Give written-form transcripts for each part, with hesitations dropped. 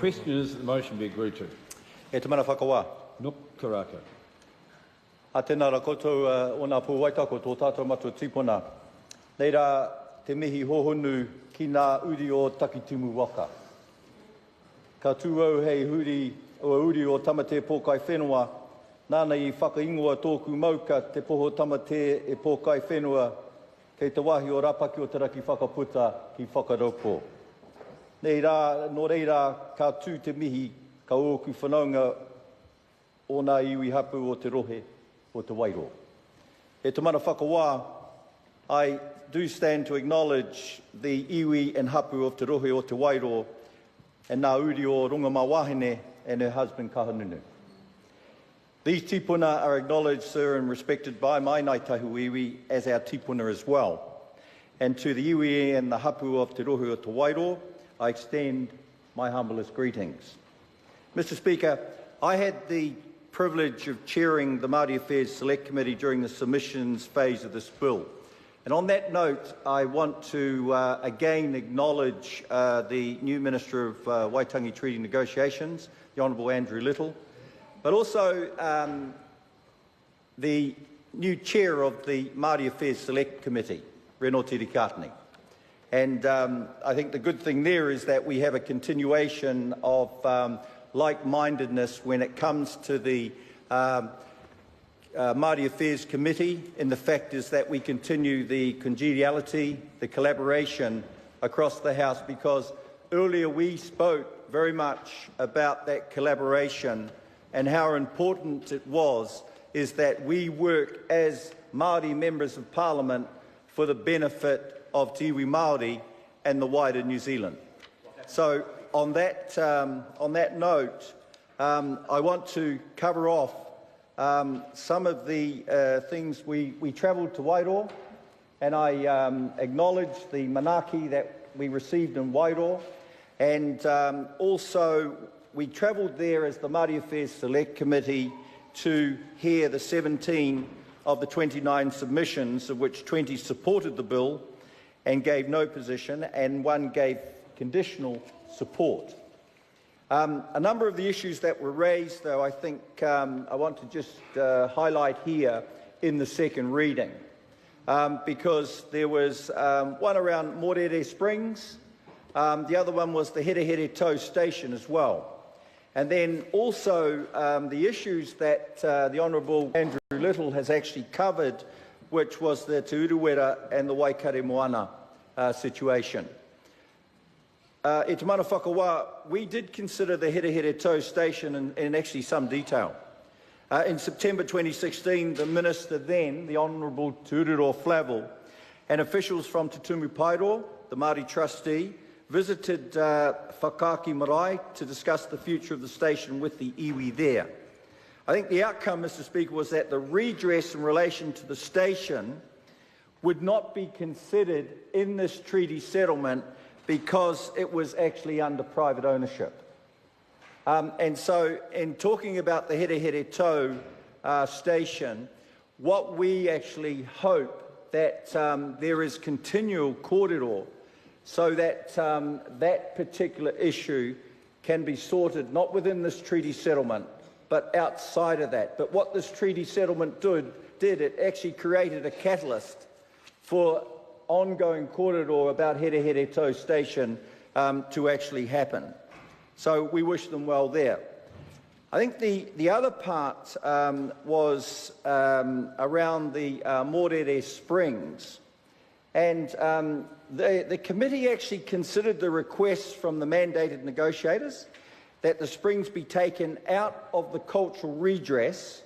question is that the motion be agreed to. E te mana whakawā. Nuk Korako. A tēnā ra koutou o ngā pū waitako tō tātou matua tīpuna. Nei rā te mihi hohonu ki ngā uri o Takitimu waka. Ka tūau hei uri o tamate pōkai whenua, nāna i whakaingoa tōku mauka te poho tamate e pōkai whenua kei te wahi o rapaki o te raki whakaputa ki whakaraupo. Nei rā, nō reira, ka tū te mihi ka ōku whanaunga o ngā Iwi Hapū o te Rohe o te Wairoa. E te mana whakawā, I do stand to acknowledge the Iwi and Hapū of te Rohe o te Wairoa and ngā uri o Rungama Wahine and her husband Kahanunu. These tipuna are acknowledged, sir, and respected by my Ngāi Tahu Iwi as our tipuna as well. And to the Iwi and the Hapū of te Rohe o te Wairoa, I extend my humblest greetings. Mr. Speaker, I had the privilege of chairing the Māori Affairs Select Committee during the submissions phase of this bill. And on that note, I want to again acknowledge the new Minister of Waitangi Treaty Negotiations, the Honourable Andrew Little, but also the new chair of the Māori Affairs Select Committee, Reno Tirikatani. And I think the good thing there is that we have a continuation of like-mindedness when it comes to the Māori Affairs Committee, and the fact is that we continue the congeniality, the collaboration across the House, because earlier we spoke very much about that collaboration and how important it was is that we work as Māori members of Parliament for the benefit of Te Iwi Māori and the wider New Zealand. So on that note, I want to cover off some of the things we travelled to Wairoa, and I acknowledge the manaki that we received in Wairoa, and also we travelled there as the Māori Affairs Select Committee to hear the 17 of the 29 submissions, of which 20 supported the bill and gave no position, and one gave conditional support. A number of the issues that were raised, though, I think I want to just highlight here in the second reading, because there was one around Morere Springs, the other one was the Here Tow Station as well. And then also the issues that the Honourable Andrew Little has actually covered, which was the Te Uruwera and the Waikare Moana situation. E te mana whakawā, we did consider the Here Tow Station in actually some detail. In September 2016, the Minister then, the Honourable Te Ururoa Flavel, and officials from Te Tumu Paeroa, the Māori trustee, visited Whakaaki Marae to discuss the future of the station with the iwi there. I think the outcome, Mr. Speaker, was that the redress in relation to the station would not be considered in this treaty settlement because it was actually under private ownership. And so in talking about the Here Tow station, what we actually hope that there is continual kōrero so that that particular issue can be sorted not within this treaty settlement, but outside of that. But what this treaty settlement did, it actually created a catalyst for ongoing kōrero about Here Tow Station to actually happen. So we wish them well there. I think the other part was around the Morere Springs. And the committee actually considered the request from the mandated negotiators that the springs be taken out of the cultural redress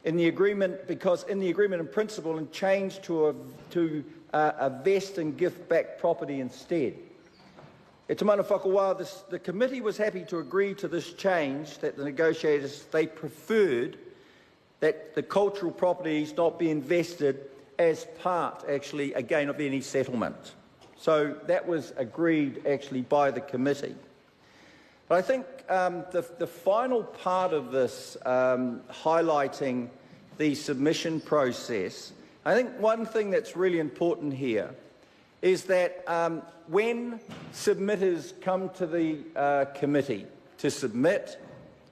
in the agreement, because in the agreement in principle, and changed to a vest and gift back property instead. E te mana whakawā, the committee was happy to agree to this change, that the negotiators, they preferred that the cultural properties not be invested as part, actually, again, of any settlement. So that was agreed, actually, by the committee. But I think the final part of this, highlighting the submission process, I think one thing that's really important here is that when submitters come to the committee to submit,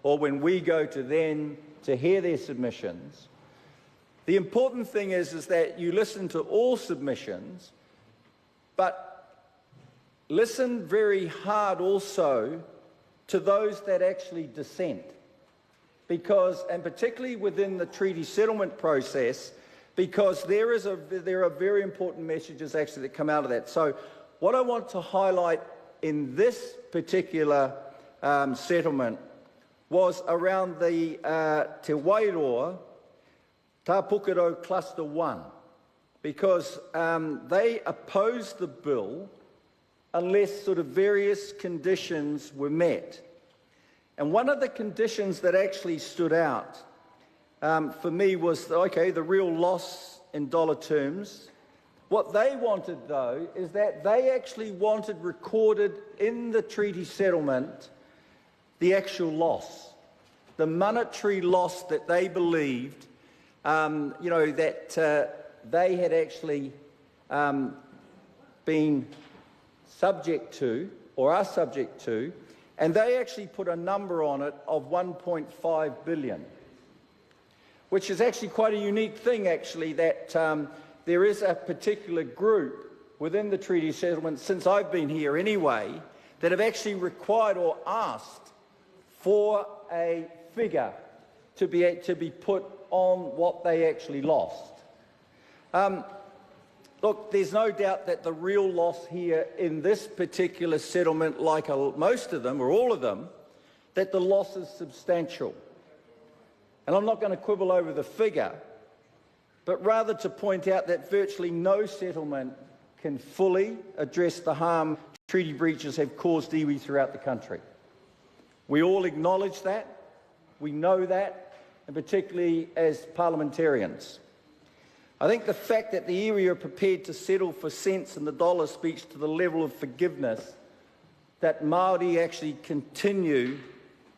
or when we go to them to hear their submissions, the important thing is that you listen to all submissions, but listen very hard also to those that actually dissent. Because, and particularly within the treaty settlement process, because there are very important messages actually that come out of that. So what I want to highlight in this particular settlement was around the Te Wairoa Tāpukaro Cluster 1, because they opposed the bill unless sort of various conditions were met. And one of the conditions that actually stood out for me was, okay, the real loss in dollar terms. What they wanted, though, is that they actually wanted recorded in the treaty settlement the actual loss, the monetary loss that they believed, that they had actually been subject to, or are subject to, and they actually put a number on it of 1.5 billion, which is actually quite a unique thing, actually, that there is a particular group within the treaty settlement, since I've been here anyway, that have actually required or asked for a figure to be put on what they actually lost. Look, there's no doubt that the real loss here in this particular settlement, like most of them, or all of them, that the loss is substantial. And I'm not going to quibble over the figure, but rather to point out that virtually no settlement can fully address the harm treaty breaches have caused iwi throughout the country. We all acknowledge that, we know that, and particularly as parliamentarians. I think the fact that the iwi are prepared to settle for cents in the dollar speaks to the level of forgiveness that Māori actually continue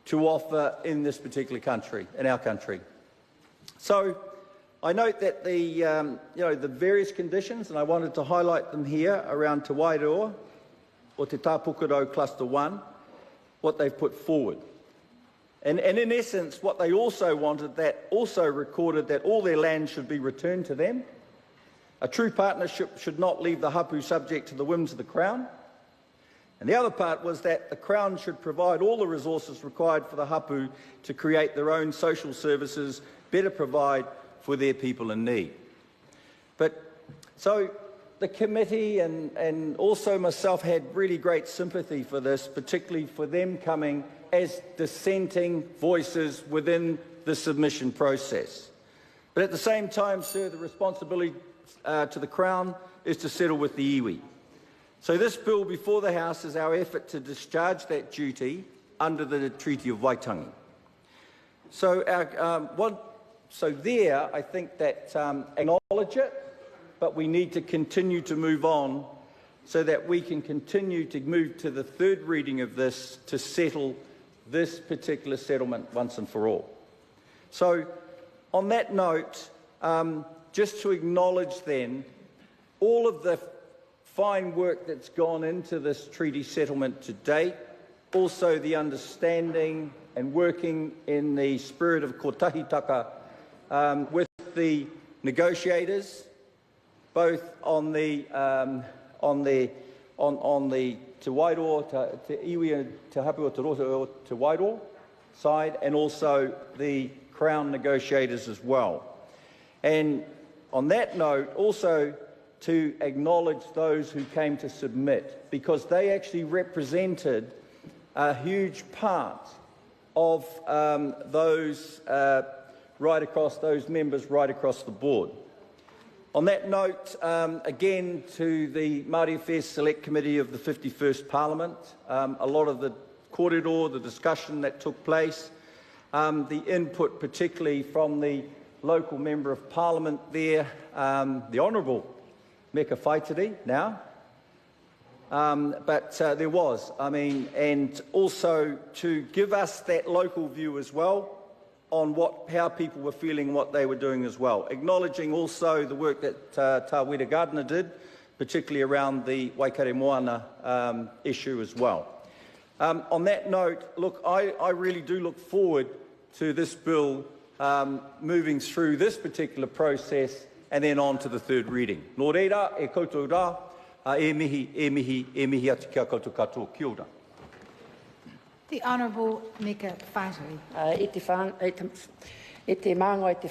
to offer in this particular country, in our country. So I note that the various conditions, and I wanted to highlight them here around Te Wairoa, or Te Tāpukaro Cluster 1, what they've put forward. And in essence, what they also wanted, that also recorded that all their land should be returned to them. A true partnership should not leave the hapū subject to the whims of the Crown. And the other part was that the Crown should provide all the resources required for the hapū to create their own social services, better provide for their people in need. But so the committee and also myself had really great sympathy for this, particularly for them coming as dissenting voices within the submission process. But at the same time, sir, the responsibility to the Crown is to settle with the iwi. So this bill before the House is our effort to discharge that duty under the Treaty of Waitangi. So, I think that acknowledge it, but we need to continue to move on so that we can continue to move to the third reading of this to settle this particular settlement once and for all. So, on that note, just to acknowledge then all of the fine work that's gone into this treaty settlement to date, also the understanding and working in the spirit of kotahitaka with the negotiators, both on the Te Wairoa, Te Iwi and Hapū, Te Rohe, Te Wairoa side, and also the Crown negotiators as well. And on that note, also to acknowledge those who came to submit, because they actually represented a huge part of those members right across the board. On that note, again, to the Māori Affairs Select Committee of the 51st Parliament, a lot of the kōrero, the discussion that took place, the input particularly from the local Member of Parliament there, the Honourable Meka Whaitiri now, but there was, and also to give us that local view as well on how people were feeling, what they were doing as well. Acknowledging also the work that Tāwera Gardner did, particularly around the Waikaremoana issue as well. On that note, look, I really do look forward to this bill moving through this particular process and then on to the third reading. Nō reira, e koutou rā, e mihi atu kia koutou katoa. Kia ora. The Honourable Mika Whaitui. E te māngai te